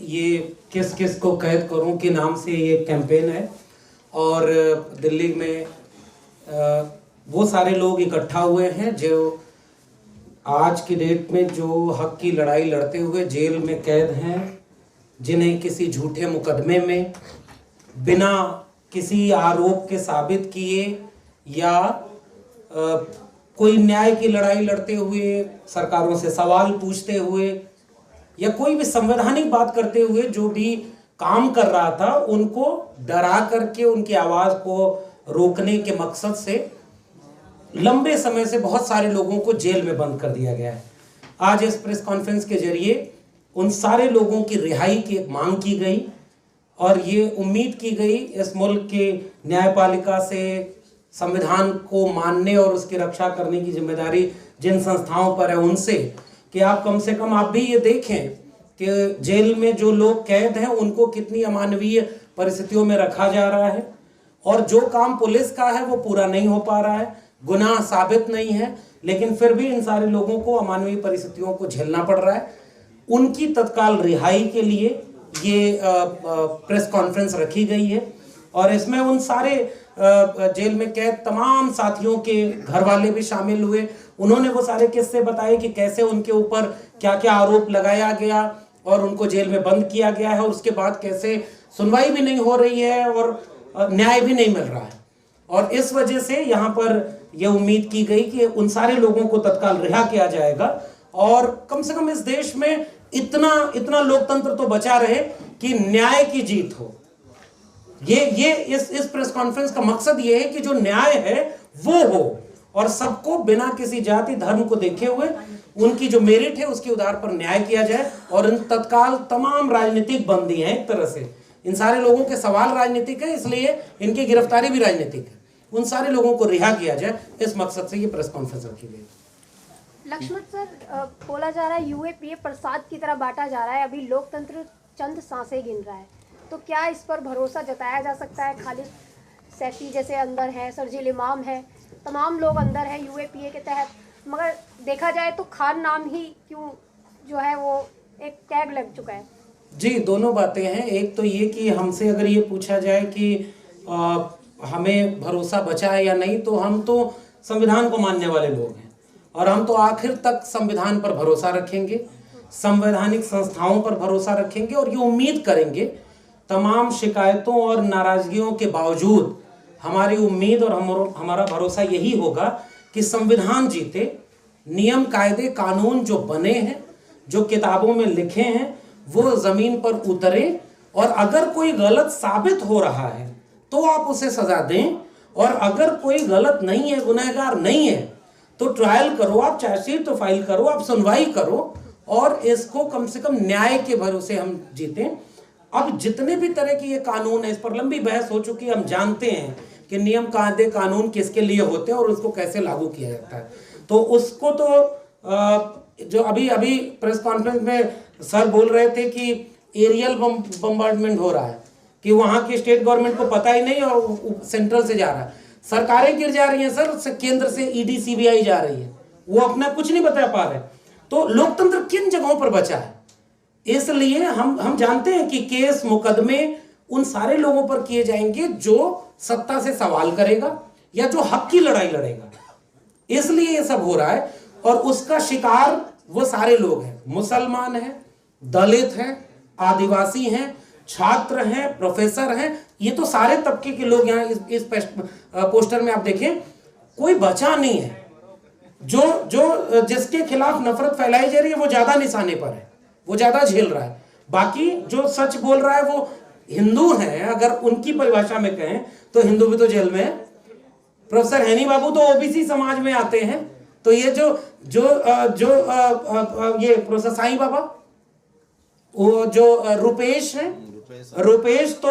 ये किस किस को कैद करूं के नाम से ये कैंपेन है और दिल्ली में वो सारे लोग इकट्ठा हुए हैं जो आज की डेट में जो हक की लड़ाई लड़ते हुए जेल में कैद हैं, जिन्हें किसी झूठे मुकदमे में बिना किसी आरोप के साबित किए या कोई न्याय की लड़ाई लड़ते हुए, सरकारों से सवाल पूछते हुए या कोई भी संवैधानिक बात करते हुए जो भी काम कर रहा था, उनको डरा करके उनकी आवाज़ को रोकने के मकसद से लंबे समय से बहुत सारे लोगों को जेल में बंद कर दिया गया है। आज इस प्रेस कॉन्फ्रेंस के जरिए उन सारे लोगों की रिहाई की एक मांग की गई और ये उम्मीद की गई इस मुल्क के न्यायपालिका से संविधान को मानने और उसकी रक्षा करने की जिम्मेदारी जिन संस्थाओं पर है उनसे, कि आप कम से कम आप भी ये देखें कि जेल में जो लोग कैद हैं उनको कितनी अमानवीय परिस्थितियों में रखा जा रहा है और जो काम पुलिस का है वो पूरा नहीं हो पा रहा है, गुनाह साबित नहीं है, लेकिन फिर भी इन सारे लोगों को अमानवीय परिस्थितियों को झेलना पड़ रहा है। उनकी तत्काल रिहाई के लिए ये प्रेस कॉन्फ्रेंस रखी गई है और इसमें उन सारे जेल में कैद तमाम साथियों के घर वाले भी शामिल हुए। उन्होंने वो सारे किस्से बताए कि कैसे उनके ऊपर क्या क्या आरोप लगाया गया और उनको जेल में बंद किया गया है और उसके बाद कैसे सुनवाई भी नहीं हो रही है और न्याय भी नहीं मिल रहा है। और इस वजह से यहाँ पर यह उम्मीद की गई कि उन सारे लोगों को तत्काल रिहा किया जाएगा और कम से कम इस देश में इतना लोकतंत्र तो बचा रहे कि न्याय की जीत हो। ये इस प्रेस कॉन्फ्रेंस का मकसद ये है कि जो न्याय है वो हो और सबको बिना किसी जाति धर्म को देखे हुए उनकी जो मेरिट है उसके आधार पर न्याय किया जाए। और इन तत्काल तमाम राजनीतिक बंदी हैं, एक तरह से इन सारे लोगों के सवाल राजनीतिक है, इसलिए इनकी गिरफ्तारी भी राजनीतिक है। उन सारे लोगों को रिहा किया जाए, इस मकसद से ये प्रेस कॉन्फ्रेंस रखी गई। लक्ष्मण सर, बोला जा रहा है यूएपीए प्रसाद की तरह बांटा जा रहा है, अभी लोकतंत्र चंद सांसें गिन रहा है, तो क्या इस पर भरोसा जताया जा सकता है? खालिद सैफी जैसे अंदर है, शर्जील इमाम है, तमाम लोग अंदर है यूएपीए के तहत, मगर देखा जाए तो खान नाम ही क्यों जो है वो एक टैग लग चुका है। जी, दोनों बातें हैं। एक तो ये कि हमसे अगर ये पूछा जाए कि हमें भरोसा बचा है या नहीं, तो हम तो संविधान को मानने वाले लोग हैं और हम तो आखिर तक संविधान पर भरोसा रखेंगे, संवैधानिक संस्थाओं पर भरोसा रखेंगे और ये उम्मीद करेंगे तमाम शिकायतों और नाराजगियों के बावजूद हमारी उम्मीद और हमारा भरोसा यही होगा कि संविधान जीते, नियम कायदे कानून जो बने हैं, जो किताबों में लिखे हैं, वो ज़मीन पर उतरे और अगर कोई गलत साबित हो रहा है तो आप उसे सज़ा दें और अगर कोई गलत नहीं है, गुनहगार नहीं है, तो ट्रायल करो, आप चार्जशीट तो फाइल करो, आप सुनवाई करो और इसको कम से कम न्याय के भरोसे हम जीतें। अब जितने भी तरह की ये कानून है, इस पर लंबी बहस हो चुकी है, हम जानते हैं कि नियम कायदे कानून किसके लिए होते हैं और उसको कैसे लागू किया जाता है। तो उसको तो जो अभी प्रेस कॉन्फ्रेंस में सर बोल रहे थे कि एरियल बम्बार्डमेंट हो रहा है, कि वहाँ की स्टेट गवर्नमेंट को पता ही नहीं और सेंट्रल से जा रहा है, सरकारें गिर जा रही हैं सर, केंद्र से ईडी सीबीआई जा रही है, वो अपना कुछ नहीं बता पा रहे। तो लोकतंत्र किन जगहों पर बचा है? इसलिए हम जानते हैं कि केस मुकदमे उन सारे लोगों पर किए जाएंगे जो सत्ता से सवाल करेगा या जो हक की लड़ाई लड़ेगा, इसलिए ये सब हो रहा है। और उसका शिकार वो सारे लोग हैं, मुसलमान हैं, दलित हैं, आदिवासी हैं, छात्र हैं, प्रोफेसर हैं, ये तो सारे तबके के लोग यहाँ इस पोस्टर में आप देखें, कोई बचा नहीं है। जो जिसके खिलाफ नफरत फैलाई जा रही है वो ज्यादा निशाने पर है, वो ज्यादा झेल रहा है। बाकी जो सच बोल रहा है वो हिंदू हैं, अगर उनकी परिभाषा में कहें तो हिंदू भी तो जेल में है। प्रोफेसर हैनी बाबू तो ओबीसी समाज में आते हैं, तो ये ये प्रोफेसर साईं बाबा, वो जो रुपेश हैं, रुपेश तो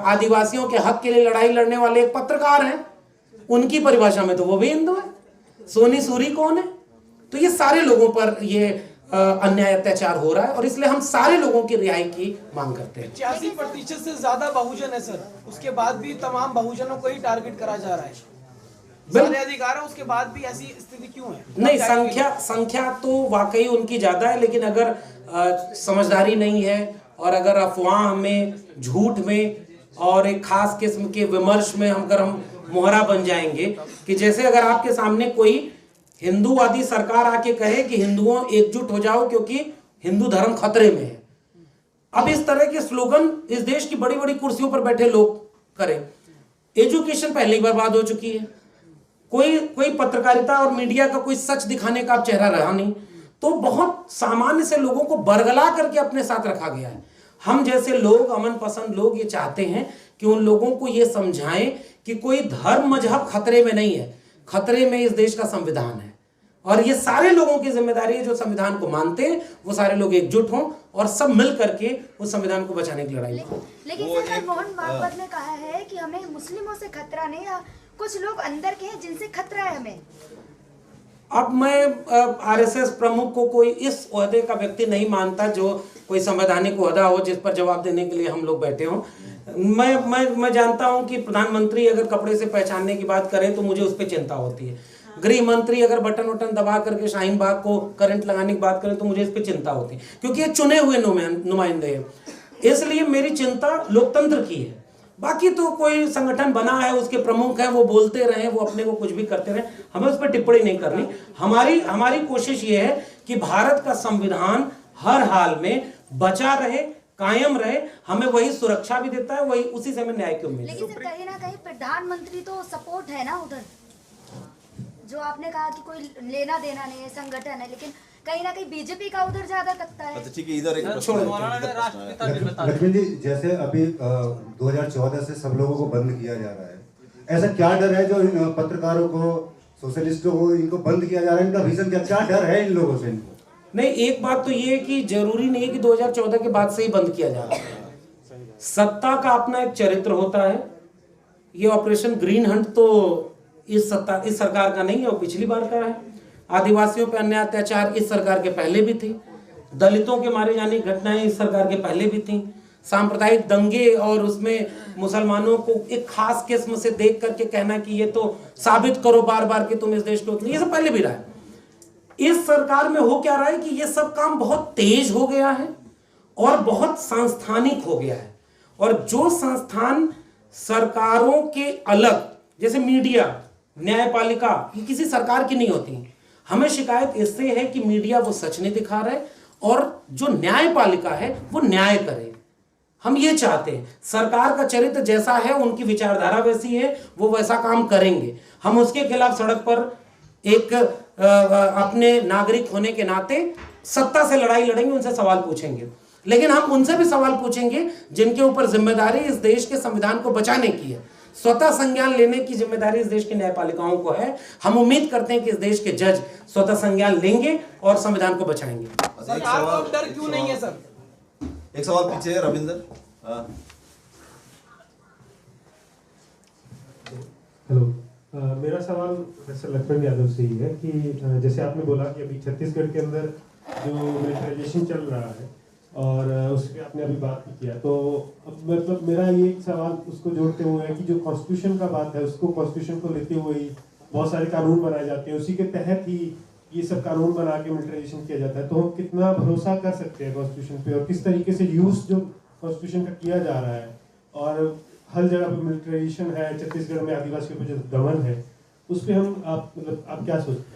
आदिवासियों के हक के लिए लड़ाई लड़ने वाले एक पत्रकार हैं, उनकी परिभाषा में तो वो भी हिंदू है। सोनी सूरी कौन है? तो ये सारे लोगों पर ये अन्याय अत्याचार हो रहा है और इसलिए हम सारे लोगों की रिहाई की मांग करते हैं। 85% से ज्यादा बहुजन है सर, उसके बाद भी तमाम बहुजनों को ही टारगेट करा जा रहा है। सारे अधिकार है, उसके बाद भी ऐसी स्थिति क्यों है? नहीं, संख्या तो वाकई उनकी ज्यादा है, लेकिन अगर समझदारी नहीं है और अगर अफवाह में, झूठ में और एक खास किस्म के विमर्श में हम मोहरा बन जाएंगे कि जैसे अगर आपके सामने कोई हिंदूवादी सरकार आके कहे कि हिंदुओं एकजुट हो जाओ क्योंकि हिंदू धर्म खतरे में है। अब इस तरह के स्लोगन इस देश की बड़ी बड़ी कुर्सियों पर बैठे लोग करें। एजुकेशन पहले ही बर्बाद हो चुकी है, कोई पत्रकारिता और मीडिया का कोई सच दिखाने का अब चेहरा रहा नहीं, तो बहुत सामान्य से लोगों को बरगला करके अपने साथ रखा गया है। हम जैसे लोग, अमन पसंद लोग, ये चाहते हैं कि उन लोगों को ये समझाएं कि कोई धर्म मजहब खतरे में नहीं है, खतरे में इस देश का संविधान है। और ये सारे लोगों की जिम्मेदारी है जो संविधान को मानते हैं, वो सारे लोग एकजुट हों और सब मिल करके उस संविधान को बचाने की लड़ाई करें। लेकिन सर, मोहन भागवत ने कहा है कि हमें मुस्लिमों से खतरा नहीं, या कुछ लोग अंदर के हैं जिनसे खतरा है हमें। अब मैं आरएसएस प्रमुख को कोई इस ओहदे का व्यक्ति नहीं मानता जो कोई संवैधानिक ओहदा हो जिस पर जवाब देने के लिए हम लोग बैठे हों। मैं जानता हूं कि प्रधानमंत्री अगर कपड़े से पहचानने की बात करें तो मुझे उस पर चिंता होती है। गृह मंत्री अगर बटन वटन दबा करके शाहीन बाग को करंट लगाने की बात करें तो मुझे इस पर चिंता होती है, क्योंकि ये चुने हुए नुमाइंदे हैं। इसलिए मेरी चिंता लोकतंत्र की है। बाकी तो कोई संगठन बना है, उसके प्रमुख हैं, वो बोलते रहे, वो अपने को कुछ भी करते रहे, हमें उस पर टिप्पणी नहीं करनी। हमारी कोशिश ये है कि भारत का संविधान हर हाल में बचा रहे, कायम रहे। हमें वही सुरक्षा भी देता है, वही उसी से हमें न्याय की उम्मीद है। लेकिन सर, कहीं ना कहीं प्रधानमंत्री तो सपोर्ट है ना उधर, जो आपने कहा कि कोई लेना देना नहीं है, संगठन है, लेकिन कहीं ना कहीं बीजेपी का उधर ज्यादा तकता है। अच्छा ठीक है, इधर एक लक्ष्मण जी, जैसे अभी 2014 से सब लोगों को बंद किया जा रहा है, ऐसा क्या डर है जो इन पत्रकारों को, सोशलिस्टों को, इनको बंद किया जा रहा है? इनका रीजन क्या डर है इन लोगों से? इनको नहीं, एक बात तो ये है कि जरूरी नहीं है कि 2014 के बाद से ही बंद किया जा रहा है। सत्ता का अपना एक चरित्र होता है। ये ऑपरेशन ग्रीन हंट तो इस सरकार का नहीं है, वो पिछली बार का है। आदिवासियों पे अन्याय अत्याचार इस सरकार के पहले भी थी। दलितों के मारे जाने की घटनाएं इस सरकार के पहले भी थी। सांप्रदायिक दंगे और उसमें मुसलमानों को एक खास किस्म से देख करके कहना कि ये तो साबित करो बार बार कि तुम इस देश के उतने, ये सब पहले भी रहा है। इस सरकार में हो क्या रहा है कि ये सब काम बहुत तेज हो गया है और बहुत सांस्थानिक हो गया है। और जो संस्थान सरकारों के अलग, जैसे मीडिया, न्यायपालिका, ये किसी सरकार की नहीं होती। हमें शिकायत इससे है कि मीडिया वो सच नहीं दिखा रहे और जो न्यायपालिका है वो न्याय करे। हम ये चाहते हैं, सरकार का चरित्र जैसा है, उनकी विचारधारा वैसी है, वो वैसा काम करेंगे। हम उसके खिलाफ सड़क पर एक अपने नागरिक होने के नाते सत्ता से लड़ाई लड़ेंगे, उनसे सवाल पूछेंगे। लेकिन हम उनसे भी सवाल पूछेंगे जिनके ऊपर जिम्मेदारी इस देश के संविधान को बचाने की है। स्वतः संज्ञान लेने की जिम्मेदारी इस देश की न्यायपालिकाओं को है। हम उम्मीद करते हैं कि इस देश के जज स्वतः संज्ञान लेंगे और संविधान को बचाएंगे। सरकार को डर क्यों नहीं है सर? एक सवाल पीछे है, रविंदर। हेलो, मेरा सवाल प्रोफेसर लक्ष्मण यादव से ही है कि जैसे आपने बोला कि अभी छत्तीसगढ़ के अंदर जो मिलिटराइजेशन चल रहा है और उस पर आपने अभी बात किया, तो अब मतलब मेरा ये एक सवाल उसको जोड़ते हुए है कि जो कॉन्स्टिट्यूशन का बात है, उसको कॉन्स्टिट्यूशन को लेते हुए ही बहुत सारे कानून बनाए जाते हैं, उसी के तहत ही ये सब कानून बना के मिलिटराइजेशन किया जाता है। तो हम कितना भरोसा कर सकते हैं कॉन्स्टिट्यूशन पे और किस तरीके से यूज जो कॉन्स्टिट्यूशन का किया जा रहा है? और हर जगह पे मिलिटराइजेशन है, छत्तीसगढ़ में आदिवासियों पर जो दमन है, उस पर हम आप क्या सोचते हैं?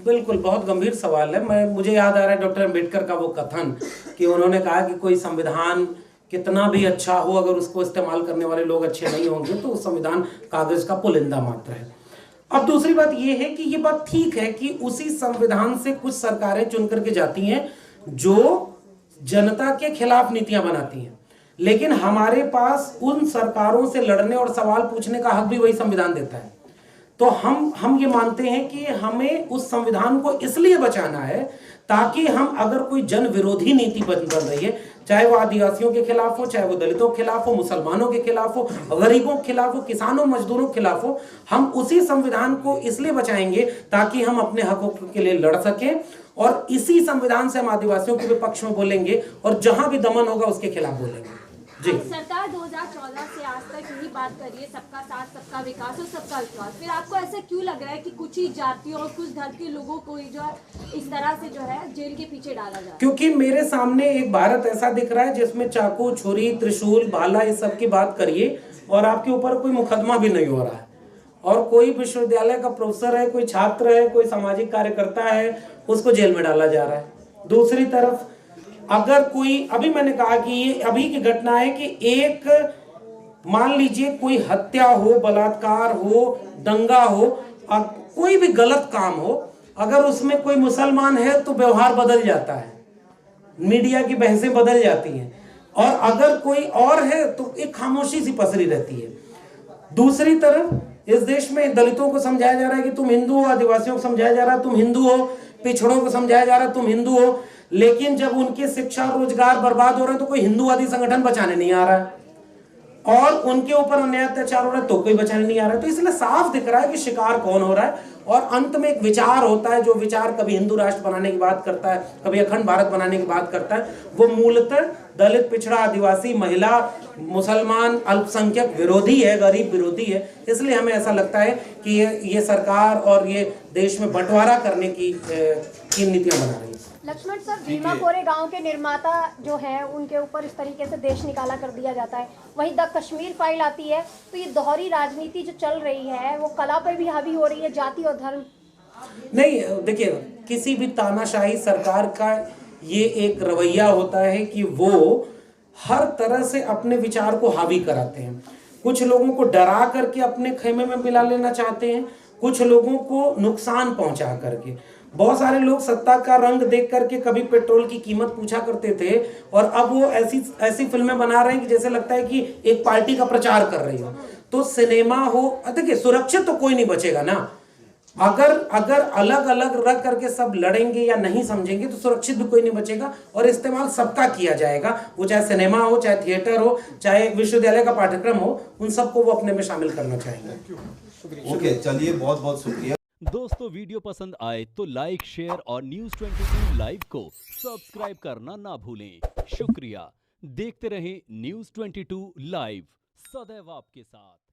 बिल्कुल, बहुत गंभीर सवाल है। मुझे याद आ रहा है डॉक्टर अम्बेडकर का वो कथन कि उन्होंने कहा कि कोई संविधान कितना भी अच्छा हो, अगर उसको इस्तेमाल करने वाले लोग अच्छे नहीं होंगे तो संविधान कागज का पुलिंदा मात्र है। अब दूसरी बात ये है कि ये बात ठीक है कि उसी संविधान से कुछ सरकारें चुन करके जाती हैं जो जनता के खिलाफ नीतियां बनाती हैं, लेकिन हमारे पास उन सरकारों से लड़ने और सवाल पूछने का हक भी वही संविधान देता है। तो हम ये मानते हैं कि हमें उस संविधान को इसलिए बचाना है ताकि हम, अगर कोई जन विरोधी नीति बन रही है, चाहे वो आदिवासियों के खिलाफ हो, चाहे वो दलितों के खिलाफ हो, मुसलमानों के खिलाफ हो, गरीबों के खिलाफ हो, किसानों मजदूरों के खिलाफ हो, हम उसी संविधान को इसलिए बचाएंगे ताकि हम अपने हकों के लिए लड़ सकें। और इसी संविधान से हम आदिवासियों के भी पक्ष में बोलेंगे और जहां भी दमन होगा उसके खिलाफ बोलेंगे। जी। सरकार 2014 से आज तक यही बात कर रही है, सबका साथ, सबका विकास और सबका विश्वास। फिर आपको ऐसा क्यों लग रहा है कि कुछ ही जातियों और कुछ धर्म के लोगों को ही जो है इस तरह से जो है जेल के पीछे डाला जा रहा है? क्योंकि मेरे सामने एक भारत ऐसा दिख रहा है जिसमें चाकू, छुरी, त्रिशूल, भाला, इस सब की बात करिए और आपके ऊपर कोई मुकदमा भी नहीं हो रहा है, और कोई विश्वविद्यालय का प्रोफेसर है, कोई छात्र है, कोई सामाजिक कार्यकर्ता है, उसको जेल में डाला जा रहा है। दूसरी तरफ अगर कोई, अभी मैंने कहा कि ये अभी की घटना है कि एक, मान लीजिए कोई हत्या हो, बलात्कार हो, दंगा हो, कोई भी गलत काम हो, अगर उसमें कोई मुसलमान है तो व्यवहार बदल जाता है, मीडिया की बहसें बदल जाती हैं, और अगर कोई और है तो एक खामोशी सी पसरी रहती है। दूसरी तरफ इस देश में दलितों को समझाया जा रहा है कि तुम हिंदू हो, आदिवासियों को समझाया जा रहा है तुम हिंदू हो, पिछड़ों को समझाया जा रहा है तुम हिंदू हो, लेकिन जब उनकी शिक्षा, रोजगार बर्बाद हो रहे हैं तो कोई हिंदूवादी संगठन बचाने नहीं आ रहा है, और उनके ऊपर अन्याय अत्याचार हो रहा है तो कोई बचाने नहीं आ रहा है। तो इसलिए साफ दिख रहा है कि शिकार कौन हो रहा है, और अंत में एक विचार होता है, जो विचार कभी हिंदू राष्ट्र बनाने की बात करता है, कभी अखंड भारत बनाने की बात करता है, वो मूलतः दलित, पिछड़ा, आदिवासी, महिला, मुसलमान, अल्पसंख्यक विरोधी है, गरीब विरोधी है। इसलिए हमें ऐसा लगता है कि ये सरकार और ये देश में बंटवारा करने की नीतियां बना रही है। लक्ष्मण सर, भीमा कोरेगांव के निर्माता जो हैं उनके ऊपर इस तरीके से देश निकाला कर दिया जाता है, वहीं द कश्मीर फाइल आती है, तो ये दोहरी राजनीति जो चल रही है वो कला पर भी हावी हो रही है, जाति और धर्म। नहीं, देखिए, किसी भी तानाशाही सरकार का ये एक रवैया होता है कि वो हर तरह से अपने विचार को हावी कराते हैं। कुछ लोगों को डरा करके अपने खेमे में मिला लेना चाहते हैं, कुछ लोगों को नुकसान पहुंचा करके। बहुत सारे लोग सत्ता का रंग देख करके कभी पेट्रोल की कीमत पूछा करते थे, और अब वो ऐसी फिल्में बना रहे हैं कि जैसे लगता है कि एक पार्टी का प्रचार कर रही हो। तो सिनेमा हो, देखिए, सुरक्षित तो कोई नहीं बचेगा ना। अगर अलग अलग रख करके सब लड़ेंगे या नहीं समझेंगे तो सुरक्षित भी कोई नहीं बचेगा, और इस्तेमाल सबका किया जाएगा, वो चाहे सिनेमा हो, चाहे थिएटर हो, चाहे विश्वविद्यालय का पाठ्यक्रम हो, उन सबको वो अपने में शामिल करना चाहेंगे। ओके, चलिए, बहुत बहुत शुक्रिया। दोस्तों, वीडियो पसंद आए तो लाइक, शेयर और न्यूज़ 22 लाइव को सब्सक्राइब करना ना भूलें। शुक्रिया। देखते रहें न्यूज़ 22 लाइव, सदैव आपके साथ।